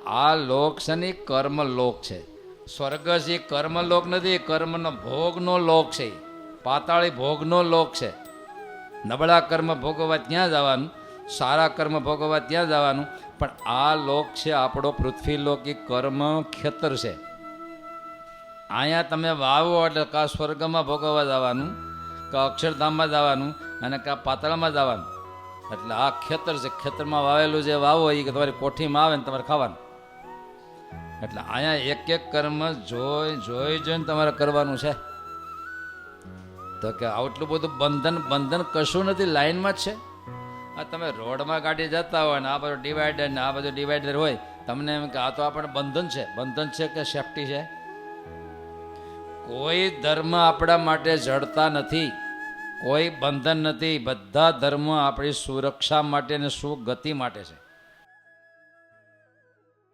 આ લોક છે ને કર્મ લોક છે. સ્વર્ગ છે કર્મ લોક નથી, કર્મનો ભોગનો લોક છે. પાતાળી ભોગનો લોક છે. નબળા કર્મ ભોગવવા ત્યાં જવાનું, સારા કર્મ ભોગવવા ત્યાં જવાનું. પણ આ લોક છે આપણો પૃથ્વી લોક, એ કર્મ ખેતર છે. અહીંયા તમે વાવો એટલે કાં સ્વર્ગમાં ભોગવવા જવાનું, કાં અક્ષરધામમાં જવાનું, અને કાં પાતાળમાં જવાનું. એટલે આ ખેતર છે. ખેતરમાં વાવેલું જે વાવો એ તમારી કોઠીમાં આવે ને તમારે ખાવાનું. એટલે અહીંયા એક એક કર્મ જોઈને તમારે કરવાનું છે. તો કે આટલું બધું બંધન કશું નથી, લાઈનમાં જ છે. આ તમે રોડમાં ગાડી જતા હોય ને આ બધું ડિવાઈડર ને આ બધું ડિવાઈડર હોય, તમને એમ કે આ તો આપણે બંધન છે. બંધન છે કે સેફટી છે? કોઈ ધર્મ આપણા માટે જડતા નથી, કોઈ બંધન નથી. બધા ધર્મ આપણી સુરક્ષા માટે અને સુગતિ માટે છે.